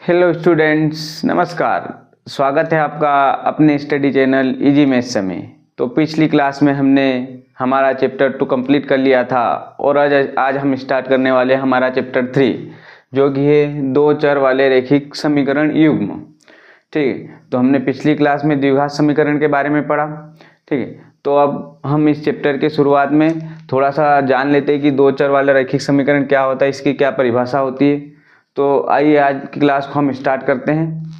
Hello students, नमस्कार। स्वागत है आपका अपने स्टडी चैनल इजी मैथ्स में। तो पिछली क्लास में हमने हमारा चैप्टर 2 कंप्लीट कर लिया था और आज हम स्टार्ट करने वाले हैं हमारा चैप्टर 3, जो कि है दो चर वाले रैखिक समीकरण युग्म। ठीक है, तो हमने पिछली क्लास में द्विघात समीकरण के बारे में पढ़ा। ठीक है, तो अब हम इस चैप्टर के शुरुआत में थोड़ा सा जान लेते हैं कि दो चर वाला रैखिक समीकरण क्या होता है, इसकी क्या परिभाषा होती है। तो आइए आज की क्लास को हम स्टार्ट करते हैं।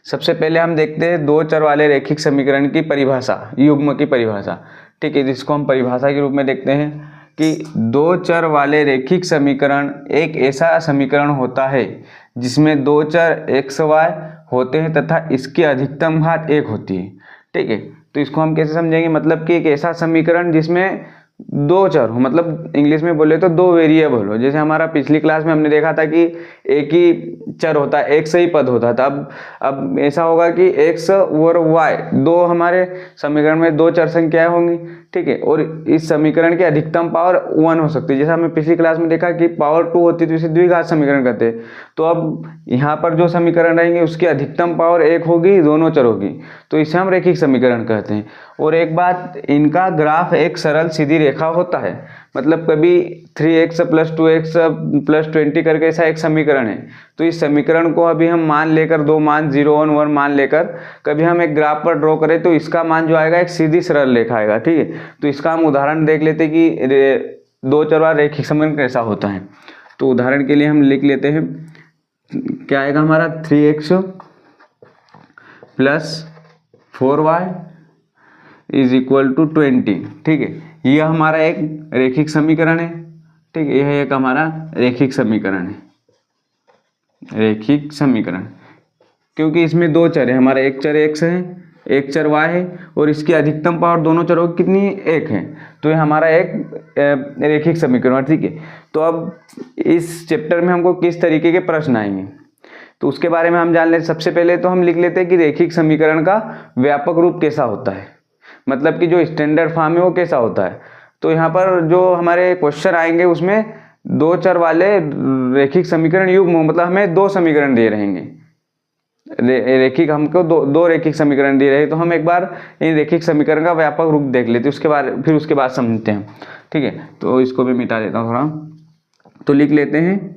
सबसे पहले हम देखते हैं दो चर वाले रैखिक समीकरण की परिभाषा, युग्म की परिभाषा। ठीक है, जिसको हम परिभाषा के रूप में देखते हैं कि दो चर वाले रैखिक समीकरण एक ऐसा समीकरण होता है जिसमें दो चर x y होते हैं तथा इसकी अधिकतम घात 1 होती है। ठीक है, तो इसको हम कैसे समझेंगे, मतलब कि एक ऐसा समीकरण जिसमें दो चर हो, मतलब इंग्लिश में बोले तो दो वेरिएबल हो। जैसे हमारा पिछली क्लास में हमने देखा था कि एक ही चर होता है, एक से ही पद होता था। अब ऐसा होगा कि x और y दो हमारे समीकरण में दो चर संख्याएं होंगी। ठीक है, और इस समीकरण की अधिकतम पावर 1 हो सकती है। जैसा हमने पिछली क्लास में देखा कि पावर 2 होती है तो इसे द्विघात समीकरण कहते हैं। तो अब यहाँ पर जो समीकरण रहेंगे उसकी अधिकतम पावर 1 होगी दोनों चरों की, तो इसे हम रैखिक समीकरण कहते हैं। और एक बात, इनका ग्राफ एक सरल सीधी रेखा होता है। मतलब कभी 3x + 2x + 20 करके ऐसा एक समीकरण है, तो इस समीकरण को अभी हम मान लेकर दो मान 0 और 1 मान लेकर कभी हम एक ग्राफ पर ड्रॉ करें तो इसका मान जो आएगा एक सीधी सरल रेखा आएगा। ठीक है, तो इसका हम उदाहरण देख लेते हैं कि दो चर वाला रैखिक समीकरण कैसा होता है। तो उदाहरण के लिए हम लिख लेते हैं, क्या आएगा हमारा 3x + 4y = 20। ठीक है, यह हमारा एक रैखिक समीकरण है। ठीक है, यह एक हमारा रैखिक समीकरण है, रैखिक समीकरण, क्योंकि इसमें दो चर है, हमारा एक चर x है, एक चर y है, और इसकी अधिकतम पावर दोनों चरों की कितनी, 1 है। तो ये हमारा एक रैखिक समीकरण है। ठीक है, तो अब इस चैप्टर में हमको किस तरीके के प्रश्न आएंगे तो उसके बारे में हम जान लेते। सबसे पहले तो हम लिख लेते हैं कि रैखिक समीकरण का व्यापक रूप कैसा होता है, मतलब कि जो स्टैंडर्ड फॉर्म है वो कैसा होता है। तो यहाँ पर जो हमारे क्वेश्चन आएंगे उसमें दो चर वाले रैखिक समीकरण युग्म, मतलब हमें दो समीकरण दिए रहेंगे, रैखिक हमको दो रैखिक समीकरण दिए रहे। तो हम एक बार इन रैखिक समीकरण का व्यापक रूप देख लेते हैं, उसके बाद समझते हैं। ठीक है, तो इसको भी मिटा देता हूँ थोड़ा। तो लिख लेते हैं,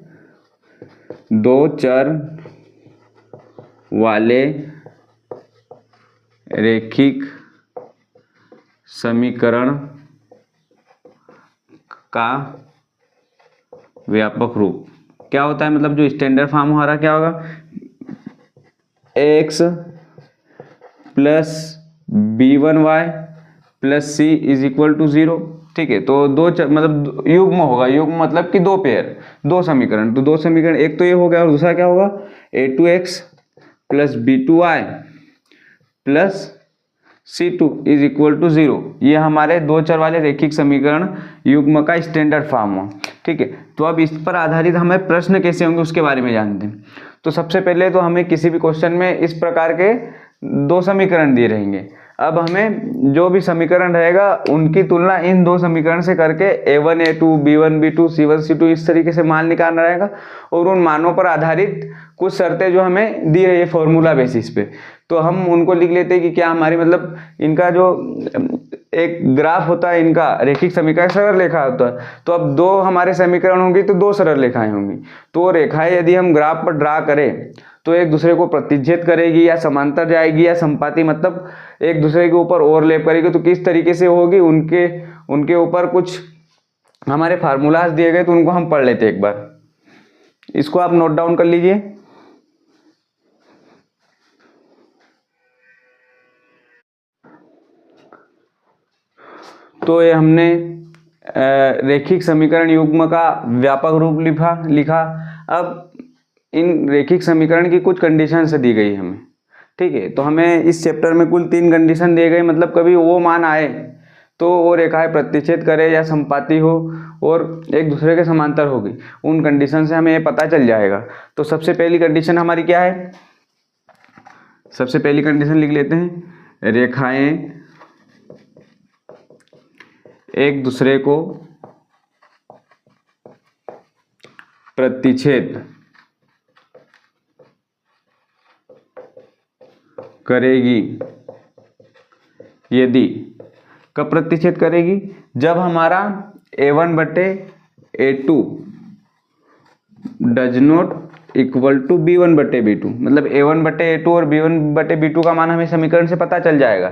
दो चर वाले रैखिक समीकरण का व्यापक रूप क्या होता है, मतलब जो स्टैंडर्ड फॉर्म हमारा क्या होगा, x + b1y + c = 0। ठीक है, तो दो मतलब युग्म होगा, युग्म मतलब कि दो पेयर, दो समीकरण। तो दो समीकरण, एक तो ये हो गया और दूसरा क्या होगा, a2x + b2y + c2 = 0। ये हमारे दो चर वाले रैखिक समीकरण युग्म का स्टैंडर्ड फॉर्म हो। ठीक है, तो अब इस पर आधारित हमें प्रश्न कैसे होंगे उसके बारे में जानते हैं। तो सबसे पहले तो हमें किसी भी क्वेश्चन में इस प्रकार के दो समीकरण दिए रहेंगे। अब हमें जो भी समीकरण रहेगा उनकी तुलना इन दो समीकरण से करके a1 a2 b1 b2 c1 c2 इस तरीके से मान निकालना रहेगा, और उन मानों पर आधारित कुछ शर्तें जो हमें दी रही है फॉर्मूला बेसिस पे, तो हम उनको लिख लेते हैं कि क्या हमारी, मतलब इनका जो एक ग्राफ होता है, इनका रैखिक समीकरण सरल रेखा होता है। तो अब दो हमारे समीकरण होंगे तो दो सरल रेखाएं होंगी। तो रेखाएं यदि हम ग्राफ पर ड्रा करें तो एक दूसरे को प्रतिच्छेद करेगी या समांतर जाएगी या संपाती, मतलब एक दूसरे के ऊपर ओवरलैप करेगी। तो किस तरीके से होगी, उनके ऊपर कुछ हमारे फार्मूलाज दिए गए, तो उनको हम पढ़ लेते हैं एक बार। इसको आप नोट डाउन कर लीजिए। तो ये हमने रैखिक समीकरण युग्म का व्यापक रूप लिखा। अब इन रैखिक समीकरण की कुछ कंडीशन से दी गई हमें। ठीक है, तो हमें इस चैप्टर में कुल 3 कंडीशन दिए गए, मतलब कभी वो मान आए तो वो रेखाएं प्रतिच्छेद करे या संपाती हो और एक दूसरे के समांतर होगी, उन कंडीशन से हमें ये पता चल जाएगा। तो सबसे पहली कंडीशन हमारी क्या है, सबसे पहली कंडीशन लिख लेते हैं, रेखाएं एक दूसरे को प्रतिच्छेद करेगी यदि, कब प्रतिच्छेद करेगी, जब हमारा a1/a2 does not equal to b1/b2, मतलब a1/a2 और b1/b2 का मान हमें समीकरण से पता चल जाएगा।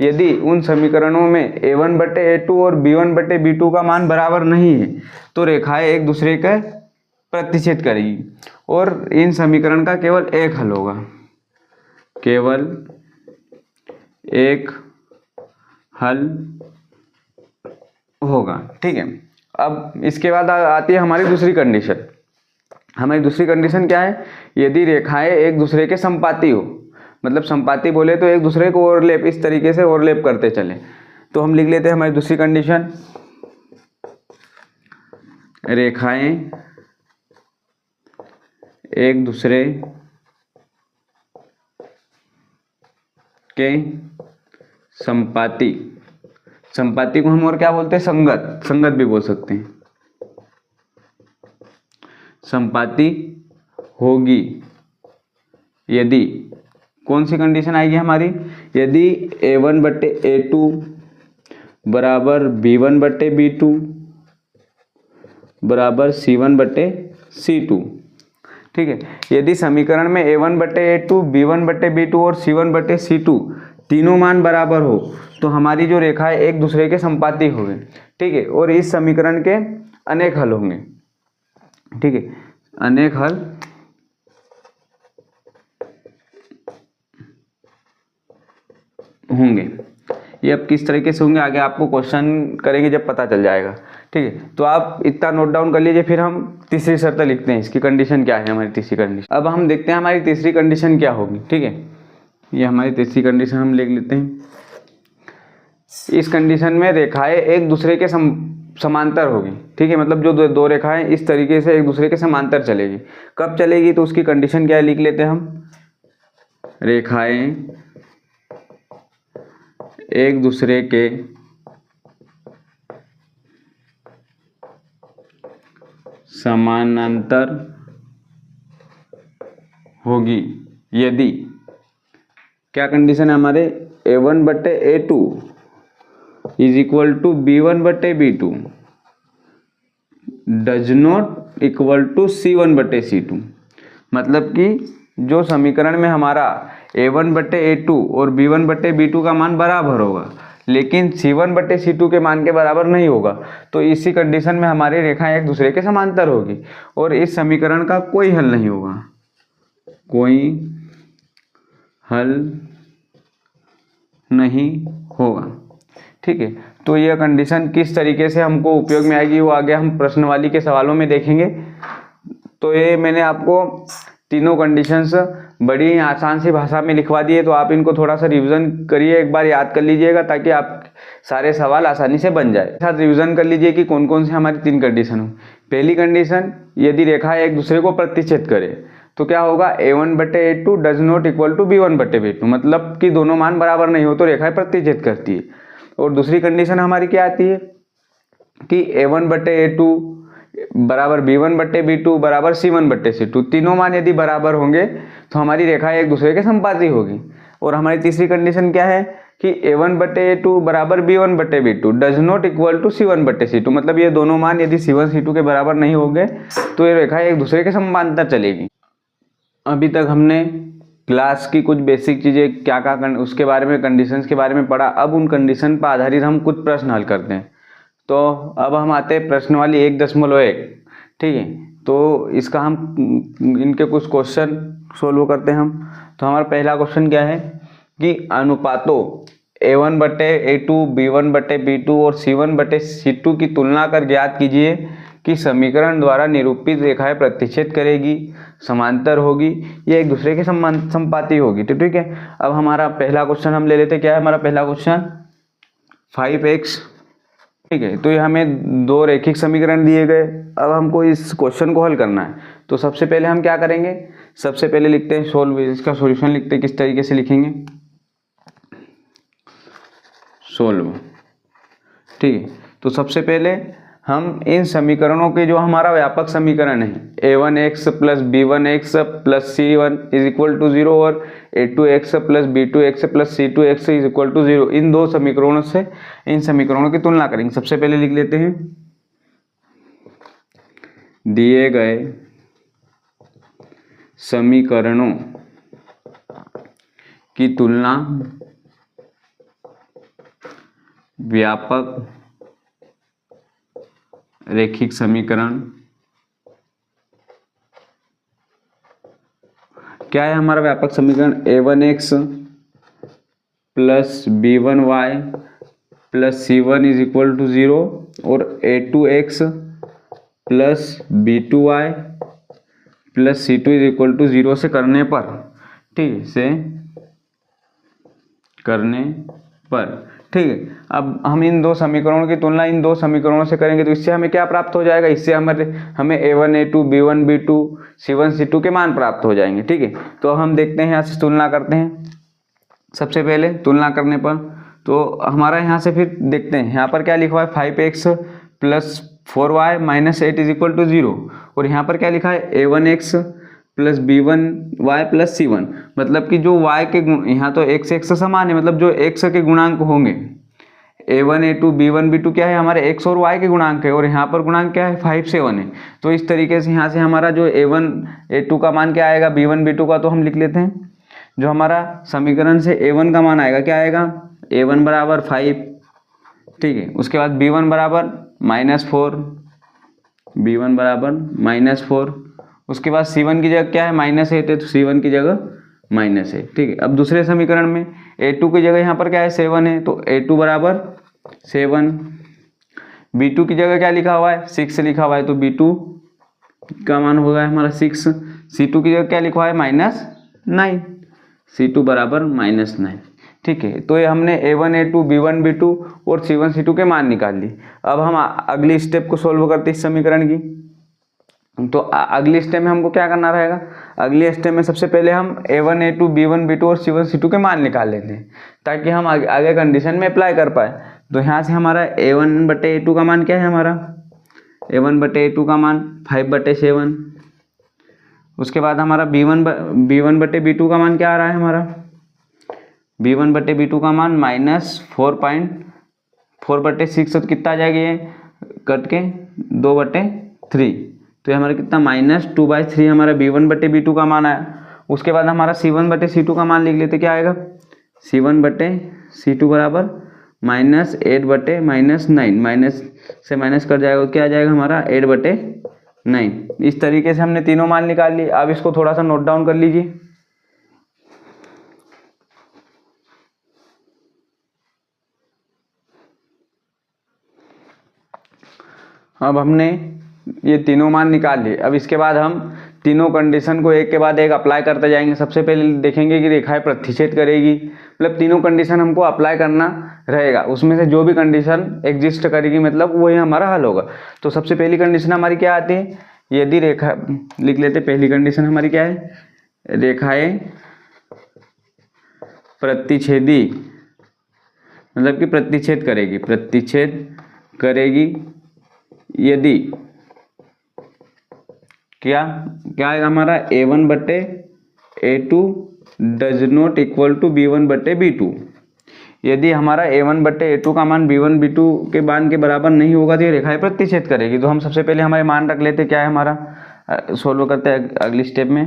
यदि उन समीकरणों में a1/a2 और b1/b2 का मान बराबर नहीं है तो रेखाएं एक दूसरे का प्रतिच्छेद करेगी और इन समीकरण का केवल एक हल होगा, केवल एक हल होगा। ठीक है, अब इसके बाद आती है हमारी दूसरी कंडीशन। हमारी दूसरी कंडीशन क्या है, यदि रेखाएं एक दूसरे के संपाती हो, मतलब संपाती बोले तो एक दूसरे को ओवरलैप, इस तरीके से ओवरलैप करते चले। तो हम लिख लेते हैं हमारी दूसरी कंडीशन, रेखाएं एक दूसरे के संपाती, संपाती को हम और क्या बोलते हैं, संगत, संगत भी बोल सकते हैं, संपाती होगी यदि, कौन सी कंडीशन आएगी हमारी, यदि a1/a2 बराबर b1/b2 बराबर c1/c2। ठीक है, यदि समीकरण में a1/a2 b1/b2 और c1/c2 तीनों मान बराबर हो तो हमारी जो रेखा है एक दूसरे के संपाती होंगे। ठीक है, और इस समीकरण के अनेक हल होंगे। ठीक है, अनेक हल होंगे। ये अब किस तरीके से होंगे आगे आपको क्वेश्चन करेंगे जब पता चल जाएगा। ठीक है, तो आप इतना नोट डाउन कर लीजिए, फिर हम तीसरी शर्त लिखते हैं, इसकी कंडीशन क्या है हमारी तीसरी कंडीशन। अब हम देखते हैं हमारी तीसरी कंडीशन क्या होगी। ठीक है, ये हमारी तीसरी कंडीशन हम लिख लेते हैं। इस कंडीशन में रेखाएं एक दूसरे के समांतर होगी। ठीक है, मतलब जो दो रेखाएं इस तरीके से एक दूसरे के समांतर चलेगी। कब चलेगी तो उसकी कंडीशन क्या है लिख लेते हैं हम, रेखाएं एक दूसरे के समानांतर होगी यदि, क्या कंडीशन है हमारे, a1/a2 is equal to b1/b2 does not equal to c1/c2। मतलब कि जो समीकरण में हमारा a1/a2 और b1/b2 का मान बराबर होगा लेकिन c1/c2 के मान के बराबर नहीं होगा, तो इसी कंडीशन में हमारी रेखाएं एक दूसरे के समांतर होगी और इस समीकरण का कोई हल नहीं होगा, कोई हल नहीं होगा। ठीक है, तो यह कंडीशन किस तरीके से हमको उपयोग में आएगी वो आगे हम प्रश्नवाली के सवालों में देखेंगे। तो ये मैंने आपको तीनों कंडीशंस बड़ी आसान सी भाषा में लिखवा दिए, तो आप इनको थोड़ा सा रिवीजन करिए, एक बार याद कर लीजिएगा ताकि आप सारे सवाल आसानी से बन जाए। साथ रिवीजन कर लीजिए कि कौन कौन से हमारी तीन कंडीशन हो। पहली कंडीशन, यदि रेखा एक दूसरे को प्रतिच्छेद करे तो क्या होगा, a1/a2 does not equal to b1/b2, मतलब कि दोनों मान बराबर नहीं हो तो रेखाएं प्रतिच्छेद करती है। और दूसरी कंडीशन हमारी क्या आती है कि a1/a2 बराबर b1/b2 बराबर c1/c2, तीनों मान यदि बराबर होंगे तो हमारी रेखाएं एक दूसरे के संपाती होगी। और हमारी तीसरी कंडीशन क्या है कि a1/a2 बराबर b1/b2 does not equal to c1/c2, मतलब ये दोनों मान यदि c1 c2 के बराबर नहीं होंगे तो ये रेखाएं एक दूसरे के समांतर चलेगी। अभी तक हमने क्लास की कुछ बेसिक चीज़ें क्या उसके बारे में, कंडीशंस के बारे में पढ़ा। अब उन कंडीशन पर आधारित हम कुछ प्रश्न हल करते हैं। तो अब हम आते हैं प्रश्नवाली 1.1। ठीक है, तो इसका हम इनके कुछ क्वेश्चन सोल्व करते हैं हम। तो हमारा पहला क्वेश्चन क्या है कि अनुपातों a1/a2 b1/b2 और c1/c2 की तुलना कर ज्ञात कीजिए कि समीकरण द्वारा निरूपित रेखाएं प्रतिच्छेद करेगी, समांतर होगी या एक दूसरे के संपाती होगी। तो ठीक है, अब हमारा पहला क्वेश्चन हम ले लेते हैं। क्या है हमारा पहला क्वेश्चन, 5x। ठीक है, तो ये हमें दो रैखिक समीकरण दिए गए। अब हमको इस क्वेश्चन को हल करना है। तो सबसे पहले हम क्या करेंगे, सबसे पहले लिखते हैं सोल्व, इसका सॉल्यूशन लिखते हैं। किस तरीके से लिखेंगे, सोल्व। ठीक है, तो सबसे पहले हम इन समीकरणों के जो हमारा व्यापक समीकरण है a1x plus b1x plus c1 is equal to 0 और a2x plus b2x plus c2x is equal to 0, इन दो समीकरणों से इन समीकरणों की तुलना करेंगे। सबसे पहले लिख लेते हैं, दिए गए समीकरणों की तुलना व्यापक रैखिक समीकरण क्या है हमारा व्यापक समीकरण a1x plus b1y plus c1 is equal to 0 और a2x plus b2y plus c2 is equal to 0 से करने पर, ठीक से करने पर, ठीक है। अब हम इन दो समीकरणों की तुलना इन दो समीकरणों से करेंगे तो इससे हमें क्या प्राप्त हो जाएगा, इससे हमें a1 a2 b1 b2 c1 c2 के मान प्राप्त हो जाएंगे, ठीक है। तो हम देखते हैं यहाँ से तुलना करते हैं। सबसे पहले तुलना करने पर तो हमारा यहाँ से फिर देखते हैं, यहाँ पर क्या लिखा है 5x plus 4y minus 8 is equal to 0 और यहाँ पर क्या लिखा है a1x plus b1y plus c1, मतलब कि जो y के गुण यहाँ तो x समान है, मतलब जो x के गुणांक होंगे a1 a2 b1 b2 क्या है हमारे x और y के गुणांक है और यहाँ पर गुणांक क्या है 5 7 है। तो इस तरीके से यहाँ से हमारा जो a1 a2 का मान क्या आएगा b1 b2 का, तो हम लिख लेते हैं जो हमारा समीकरण से a1 का मान आएगा क्या आएगा a1 बराबर 5, ठीक है। उसके बाद b1 बराबर -4, b1 बराबर -4, उसके बाद c1 की जगह क्या है -8 है तो c1 की जगह -8, ठीक है। अब दूसरे समीकरण में a2 की जगह यहाँ पर क्या है 7 है तो a2 बराबर 7, b2 की जगह क्या लिखा हुआ है 6 लिखा हुआ है तो b2 का मान होगा हमारा 6, c2 की जगह क्या लिखा हुआ है -9, c2 बराबर -9, ठीक है। तो ये हमने a1 a2 b1 b2 और c1 c2 के मान निकाल ली। अब हम अगली स्टेप को सोल्व करते हैं इस समीकरण की। तो अगली स्टेप में हमको क्या करना रहेगा, अगली स्टेप में सबसे पहले हम a1 a2 b1 b2 और c1 c2 के मान निकाल लेते हैं ताकि हम आगे कंडीशन में अप्लाई कर पाए। तो यहाँ से हमारा a1 बटे a2 का मान क्या है, हमारा a1 बटे a2 का मान 5 बटे 7, उसके बाद हमारा b1 बटे b2 का मान क्या आ रहा है, हमारा b1 बटे b2 का मान -4 बटे 6, तो कितना आ जाएगा ये कट के 2 बटे 3, तो ये हमारा कितना -2/3 हमारा b1 बटे b2 का मान आया। उसके बाद हमारा c1 बटे c2 का मान लिख लेते, क्या आएगा c1 बटे c2 बराबर -8 बटे -9, माइनस से माइनस कर जाएगा, क्या आ जाएगा हमारा 8 बटे 9। इस तरीके से हमने तीनों मान निकाल लिए। अब इसको थोड़ा सा नोट डाउन कर लीजिए। अब हमने ये तीनों मान निकाल लिए। अब इसके बाद हम तीनों कंडीशन को एक के बाद एक अप्लाई करते जाएंगे। सबसे पहले देखेंगे कि रेखाएं प्रतिच्छेद करेगी, मतलब तीनों कंडीशन हमको अप्लाई करना रहेगा, उसमें से जो भी कंडीशन एग्जिस्ट करेगी मतलब वही हमारा हल होगा। तो सबसे पहली कंडीशन हमारी क्या आती है, यदि रेखा लिख लेते, पहली कंडीशन हमारी क्या है, रेखाएं प्रतिच्छेदी मतलब कि प्रतिच्छेद करेगी यदि क्या आएगा हमारा a1 बटे a2 does not equal to b1 बटे b2। यदि हमारा a1 बटे a2 का मान b1 b2 के मान के बराबर नहीं होगा तो ये रेखाएं प्रतिच्छेद करेगी। तो हम सबसे पहले हमारे मान रख लेते, क्या है हमारा, सोल्व करते हैं अगली स्टेप में।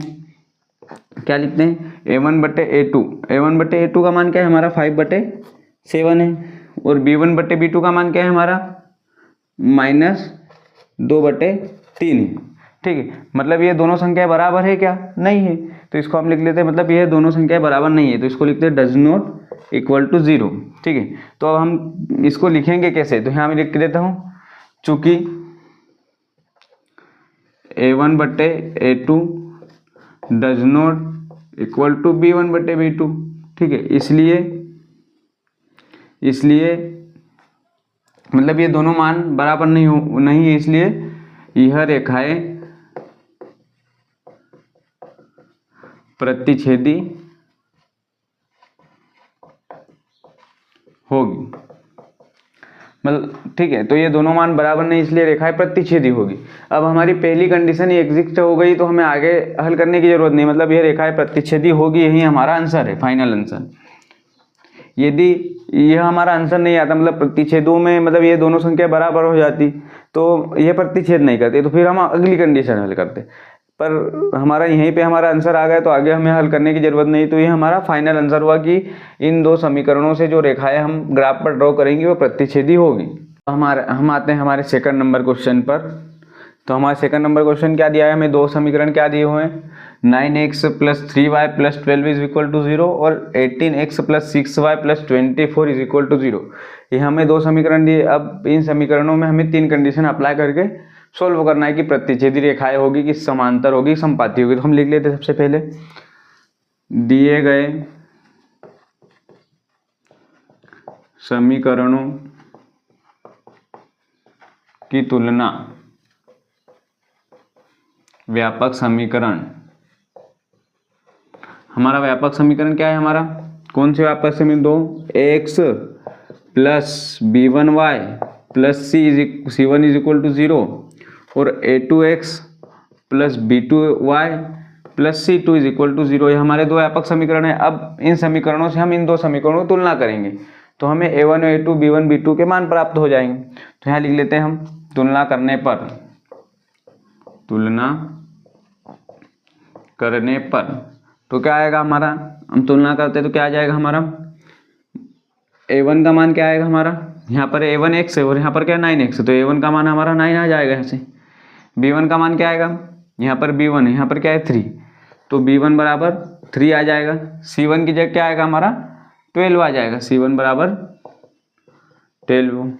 क्या लिखते हैं a1 बटे a2 का मान क्या है हमारा 5 बटे 7 है और b1 बटे b2 का मान क्या है हमारा -2 बटे 3 है, ठीक है। मतलब ये दोनों संख्याएं बराबर है क्या, नहीं है, तो इसको हम लिख लेते हैं, मतलब ये दोनों संख्याएं बराबर नहीं है तो इसको लिखते हैं डज नॉट इक्वल टू 0, ठीक है। तो अब हम इसको लिखेंगे कैसे, तो यहाँ मैं लिख देता हूँ, चूंकि a1 बटे a2 does not equal to b1 बटे b2, ठीक है, इसलिए मतलब ये दोनों मान बराबर नहीं है, इसलिए यह रेखाएं प्रतिच्छेदी होगी। मतलब ठीक है, तो ये दोनों मान बराबर नहीं, इसलिए रेखाएं प्रतिच्छेदी होगी। अब हमारी पहली कंडीशन ही एग्जिस्ट हो गई, तो हमें आगे हल करने की जरूरत नहीं, मतलब ये रेखाएं प्रतिच्छेदी होगी, यही हमारा आंसर है, फाइनल आंसर। यदि यह हमारा आंसर नहीं आता, मतलब प्रतिच्छेदों में मतलब ये दोनों संख्या बराबर हो जाती तो यह प्रतिच्छेद नहीं करती, तो फिर हम अगली कंडीशन हल करते, पर हमारा यहीं पे हमारा आंसर आ गया, तो आगे हमें हल करने की जरूरत नहीं। तो ये हमारा फाइनल आंसर हुआ कि इन दो समीकरणों से जो रेखाएं हम ग्राफ पर ड्रॉ करेंगे वो प्रतिच्छेदी होगी। हम आते हैं हमारे सेकंड नंबर क्वेश्चन पर। तो हमारा सेकंड नंबर क्वेश्चन क्या दिया है, हमें दो समीकरण क्या दिए हुए हैं, 9x + 3y + 12 = 0 और 18x + 6y + 24 = 0। ये हमें दो समीकरण दिए। अब इन समीकरणों में हमें तीन कंडीशन अप्लाई करके सोल्व करना है कि प्रतिच्छेदी रेखाएं होगी कि समांतर होगी, समपाती होगी। तो हम लिख लेते हैं सबसे पहले, दिए गए समीकरणों की तुलना व्यापक समीकरण। हमारा व्यापक समीकरण क्या है, हमारा कौन से व्यापक समीकरण, दो x + b1y + c1 = 0 और a2x + b2y + c2 = 0। ये हमारे दो व्यापक समीकरण है। अब इन समीकरणों से हम इन दो समीकरणों की तुलना करेंगे, तो हमें a1 a2 b1 b2 के मान प्राप्त हो जाएंगे। तो यहाँ लिख लेते हैं हम, तुलना करने पर तो क्या आएगा हमारा, हम तुलना करते हैं तो क्या आ जाएगा हमारा, a1 का मान क्या आएगा हमारा, यहाँ पर a1 x है और यहाँ पर क्या 9x है, तो a1 का मान हमारा 9 आ जाएगा यहाँ से। b1 का मान क्या आएगा, यहाँ पर b1 है, यहाँ पर क्या है 3, तो b1 बराबर 3 आ जाएगा। c1 की जगह क्या आएगा हमारा 12 आ जाएगा, c1 बराबर 12।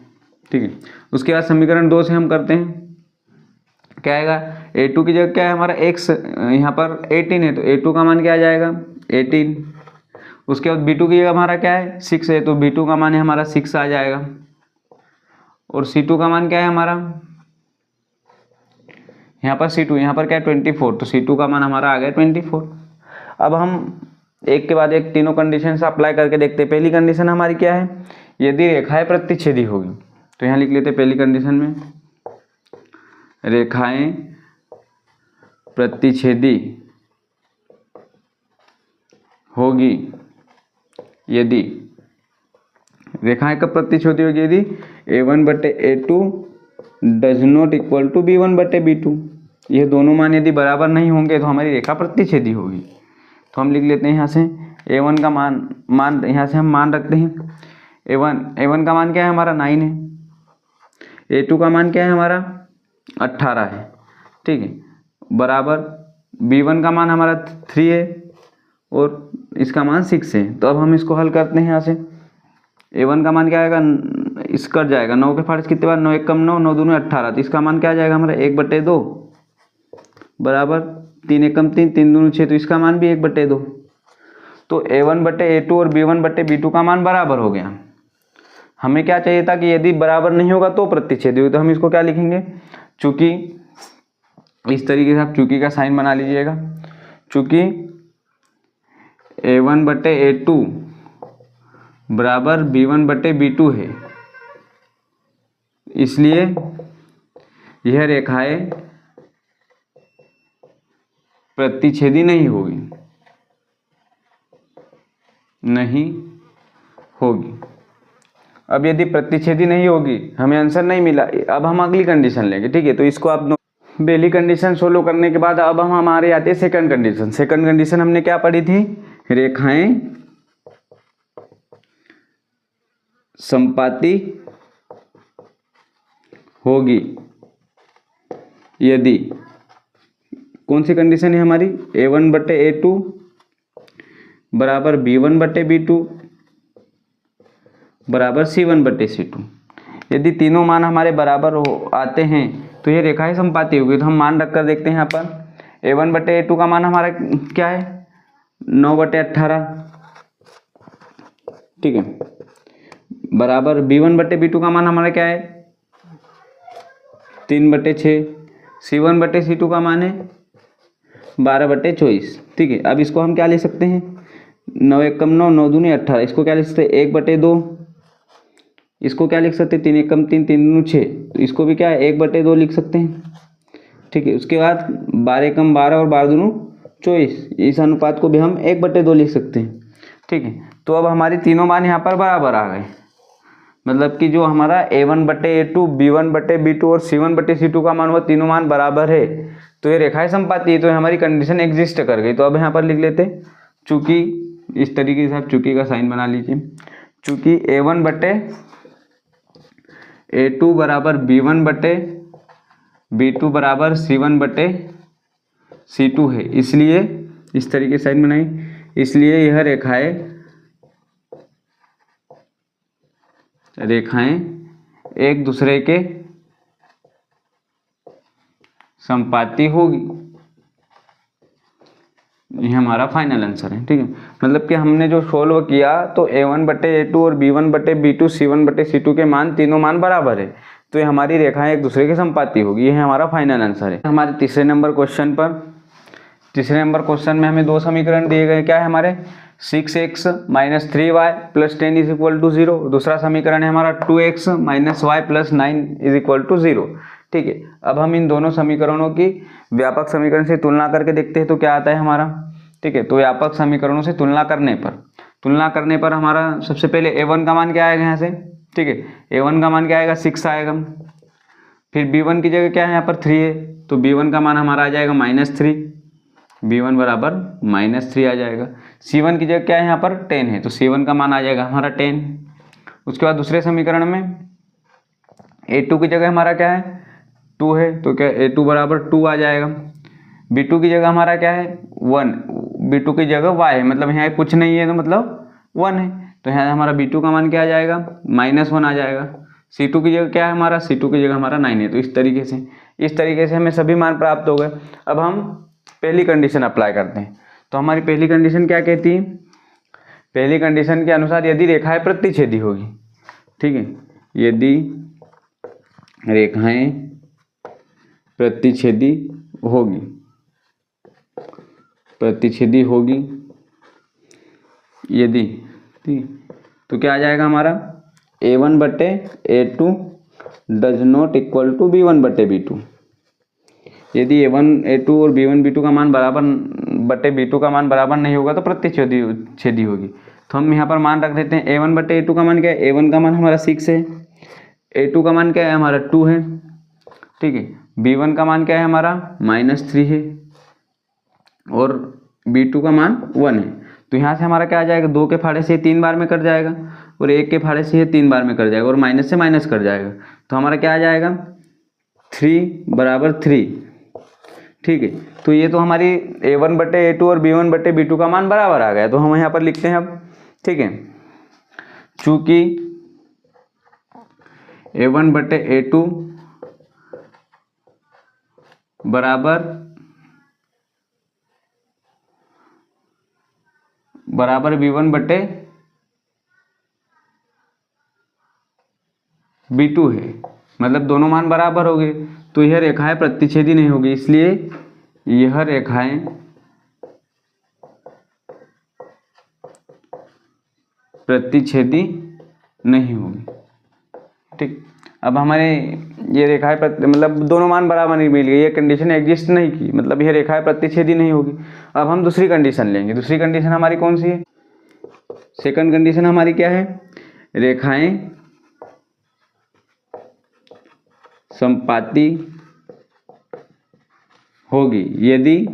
ठीक है, उसके बाद समीकरण 2 से हम करते हैं, क्या आएगा, a2 की जगह क्या है हमारा x, यहाँ पर 18 है, तो a2 का मान क्या आ जाएगा 18। उसके बाद b2 की जगह हमारा क्या है 6 है, तो b2 का मान है हमारा 6 आ जाएगा। और c2 का मान क्या है हमारा, यहाँ पर c2, यहाँ पर क्या है 24, तो c2 का मान हमारा आ गया 24। अब हम एक के बाद एक तीनों कंडीशन से अप्लाई करके देखते हैं। पहली कंडीशन हमारी क्या है, यदि रेखाएं प्रतिच्छेदी होगी, तो यहाँ लिख लेते हैं पहली कंडीशन में, रेखाएं प्रतिच्छेदी होगी यदि, रेखाएं कब प्रतिच्छेदी होगी, यदि a1/a2 does not equal to b1/b2। ये दोनों मान यदि बराबर नहीं होंगे तो हमारी रेखा प्रतिच्छेदी होगी। तो हम लिख लेते हैं यहाँ से a1 का मान यहाँ से हम मान रखते हैं, a1 का मान क्या है हमारा 9 है, a2 का मान क्या है हमारा 18 है। ठीक है, बराबर b1 का मान हमारा 3 है और इसका मान 6 है। तो अब हम इसको हल करते हैं। यहाँ से a1 का मान क्या आएगा, इस कट जाएगा, 9 के फाड़ कितने बार, 9 1 कम 9, 9 दूनी 18, तो इसका मान क्या आ जाएगा हमारा 1/2 बराबर 3 1 कम 3, 3 दूनी 6, तो इसका मान भी 1/2। तो a1/a2 और b1/b2 का मान बराबर हो गया। हमें क्या चाहिए था कि यदि बराबर नहीं होगा तो प्रतिच्छेदी होगी। तो हम इसको क्या लिखेंगे, चूंकि इस तरीके से आप चूंकि का साइन बना लीजिएगा, चूंकि a1/a2 बराबर b1/b2 है, इसलिए यह रेखाएं प्रतिच्छेदी नहीं होगी। अब यदि प्रतिच्छेदी नहीं होगी, हमें आंसर नहीं मिला, अब हम अगली कंडीशन लेंगे। ठीक है, तो इसको आप पहली कंडीशन सोल्व करने के बाद अब हम हमारे आते हैं सेकंड कंडीशन। सेकंड कंडीशन हमने क्या पढ़ी थी, रेखाएं समपाती होगी यदि, कौन सी कंडीशन है हमारी, a1/a2 बराबर b1/b2 बराबर c1/c2। यदि तीनों मान हमारे बराबर आते हैं तो ये रेखाएं समपाती होगी। तो हम मान रख कर देखते हैं। यहाँ पर a1/a2 का मान हमारा क्या है 9/18, ठीक है, बराबर b1/b2 का मान हमारा क्या है 3/6, c1/c2 का मान है 12/24। ठीक है, अब इसको हम क्या ले सकते हैं, 9 1 कम 9, 9 दूनी 18, इसको क्या लिख सकते हैं 1/2 इसको क्या लिख सकते हैं, 3 एकम 3, 3 दूनी 6, तो इसको भी क्या है 1/2 लिख सकते हैं। ठीक है, उसके बाद 12 एकम 12 और 12 दूनी 24, इस अनुपात को भी हम 1/2 लिख सकते हैं। ठीक है, तो अब हमारी तीनों मान यहाँ पर बराबर आ गए, मतलब कि जो हमारा A1/A2, B1/B2 और C1/C2 का मान, वो तीनों मान बराबर है, तो ये रेखाएं संपाती है, तो हमारी कंडीशन एग्जिस्ट कर गई। तो अब यहाँ पर लिख लेते हैं चूंकि, इस तरीके से आप चूंकि का साइन बना लीजिए, चूंकि A1/A2 बराबर B1/B2 बराबर C1/C2 है, इसलिए इस तरीके से साइन बनाई, इसलिए यह रेखाएं एक दूसरे के संपाती होगी। ये हमारा फाइनल आंसर है। ठीक है, मतलब कि हमने जो सोल्व किया तो A1/A2 और B1/B2 C1/C2 के मान, तीनों मान बराबर है, तो ये हमारी रेखाएं एक दूसरे के संपाती होगी। ये हमारा फाइनल आंसर है। हमारे तीसरे नंबर क्वेश्चन में हमें दो समीकरण दिए गए, क्या है हमारे 6x - 3y + 10 = 0, दूसरा समीकरण है हमारा 2x - y + 9 = 0। ठीक है, अब हम इन दोनों समीकरणों की व्यापक समीकरण से तुलना करके देखते हैं तो क्या आता है हमारा। ठीक है, तो व्यापक समीकरणों से तुलना करने पर हमारा सबसे पहले A1 का मान क्या आएगा यहाँ से। ठीक है, A1 का मान क्या आएगा 6 आएगा, फिर B1 की जगह क्या है यहाँ पर 3 है, तो B1 का मान हमारा आ जाएगा -3, B1 बराबर -3 आ जाएगा। C1 की जगह क्या है यहाँ पर 10 है, तो C1 का मान आ जाएगा हमारा 10। उसके बाद दूसरे समीकरण में A2 की जगह हमारा क्या है 2 है, तो क्या A2 बराबर 2 आ जाएगा। B2 की जगह हमारा क्या है 1, B2 की जगह y है, मतलब यहाँ कुछ नहीं है तो मतलब 1 है, तो यहाँ हमारा B2 का मान क्या आ जाएगा -1 आ जाएगा। C2 की जगह क्या है हमारा, C2 की जगह हमारा 9 है, तो इस तरीके से हमें सभी मान प्राप्त हो गए। अब हम पहली कंडीशन अप्लाई करते हैं, तो हमारी पहली कंडीशन क्या कहती है, पहली कंडीशन के अनुसार यदि रेखाएं प्रतिच्छेदी होगी। ठीक है, यदि रेखाएं प्रतिच्छेदी होगी यदि, ठीक, तो क्या आ जाएगा हमारा A1/A2 does not equal to B1/B2। यदि A1/A2 और B1/B2 का मान B2 का मान बराबर नहीं होगा तो प्रतिच्छेदी होगी। तो हम यहाँ पर मान रख देते हैं A1/A2 का मान क्या है, A1 का मान हमारा 6 है, A2 का मान क्या है हमारा 2 है। ठीक है, B1 का मान क्या है हमारा -3 है और B2 का मान 1 है। तो यहाँ से हमारा क्या आ जाएगा, 2 के फाड़े से 3 बार में कट जाएगा और 1 के फाड़े से 3 बार में कट जाएगा और माइनस से माइनस कट जाएगा, तो हमारा क्या आ जाएगा 3 बराबर 3। ठीक है, तो ये तो हमारी A1/A2 और B1/B2 का मान बराबर आ गया, तो हम यहाँ पर लिखते हैं अब। ठीक है, चूंकि A1/A2 बराबर B1/B2 है, मतलब दोनों मान बराबर हो गए, तो यह रेखाएं प्रतिच्छेदी नहीं होगी, इसलिए यह रेखाएं प्रतिच्छेदी नहीं होगी। ठीक, अब हमारे ये रेखाएं मतलब दोनों मान बराबर नहीं मिल गई, ये कंडीशन एग्जिस्ट नहीं की, मतलब यह रेखाएं प्रतिच्छेदी नहीं होगी। अब हम दूसरी कंडीशन लेंगे। दूसरी कंडीशन हमारी कौन सी है, सेकंड कंडीशन हमारी क्या है, रेखाएं संपाती होगी यदि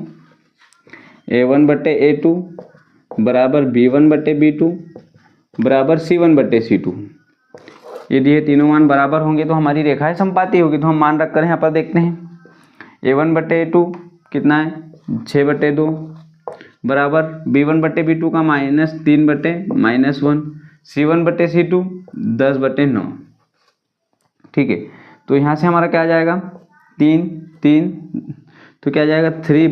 A1/A2 बराबर B1/B2 बराबर C1/C2। यदि ये तीनों मान बराबर होंगे तो हमारी रेखाएं संपाती होगी। तो हम मान रख कर यहाँ पर देखते हैं, A1/A2 कितना है 6/2 बराबर B1/B2 का -3/-1, C1/C2 10/9। ठीक है, तो यहाँ से हमारा क्या आ जाएगा 3, तो क्या आ जाएगा 3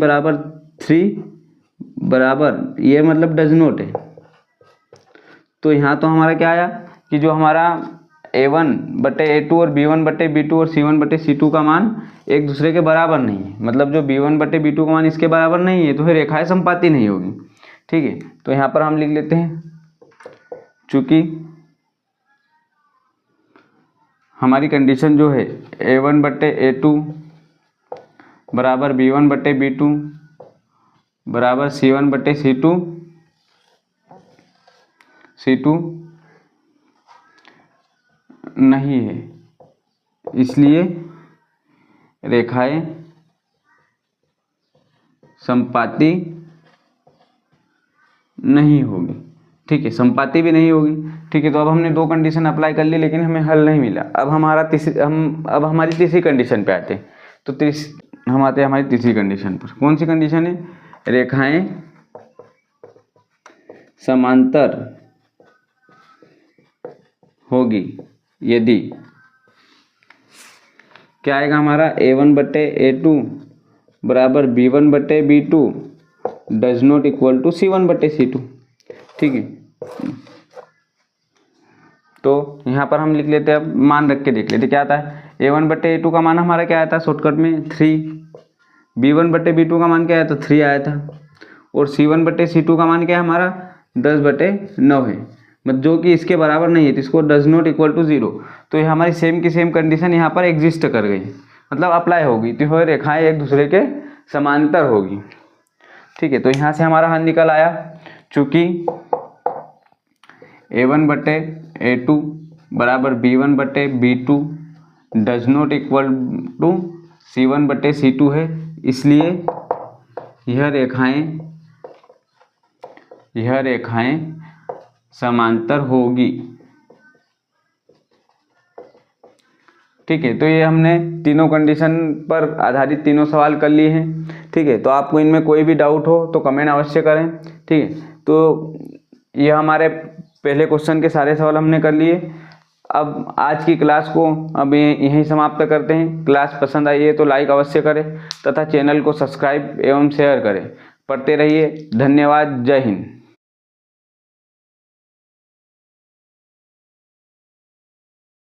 बराबर ये मतलब डज नॉट है। तो यहाँ तो हमारा क्या आया कि जो हमारा A1/A2 और B1/B2 और C1/C2 का मान एक दूसरे के बराबर नहीं है, मतलब जो B1/B2 का मान इसके बराबर नहीं है, तो फिर रेखाएं संपाती नहीं होगी। ठीक है, तो यहाँ पर हम लिख लेते हैं चूंकि हमारी कंडीशन जो है A1/A2 बराबर B1/B2 बराबर C1/C2 नहीं है, इसलिए रेखाएं समपाती नहीं होगी। ठीक है, समपाती भी नहीं होगी। ठीक है, तो अब हमने दो कंडीशन अप्लाई कर ली लेकिन हमें हल नहीं मिला। अब हमारी तीसरी कंडीशन पे आते हैं। तो हम आते हैं हमारी तीसरी कंडीशन पर। कौन सी कंडीशन है? रेखाएं समांतर होगी यदि क्या आएगा हमारा A1/A2 बराबर B1/B2 does not equal to C1/C2। ठीक है, तो यहाँ पर हम लिख लेते हैं, अब मान रख के देख लेते क्या आता है। A1/A2 का मान हमारा क्या आया था शॉर्टकट में 3, B1/B2 का मान क्या आया था 3 आया था, और C1/C2 का मान क्या है हमारा 10/9 है, मतलब जो कि इसके बराबर नहीं है, तो इसको डज नॉट इक्वल टू 0। तो ये हमारी सेम की सेम कंडीशन यहाँ पर एग्जिस्ट कर गई, मतलब अप्लाई होगी, तो रेखाएं एक दूसरे के समांतर होगी। ठीक है, तो यहाँ से हमारा हल निकल आया, चूंकि A1/A2 बराबर B1/B2 does not equal to C1/C2 है, इसलिए यह रेखाएं समांतर होगी। ठीक है, तो ये हमने तीनों कंडीशन पर आधारित तीनों सवाल कर लिए हैं। ठीक है, तो आपको इनमें कोई भी डाउट हो तो कमेंट अवश्य करें। ठीक है, तो ये हमारे पहले क्वेश्चन के सारे सवाल हमने कर लिए। अब आज की क्लास को अब यहीं समाप्त करते हैं। क्लास पसंद आई है तो लाइक अवश्य करें तथा चैनल को सब्सक्राइब एवं शेयर करें। पढ़ते रहिए। धन्यवाद। जय हिंद।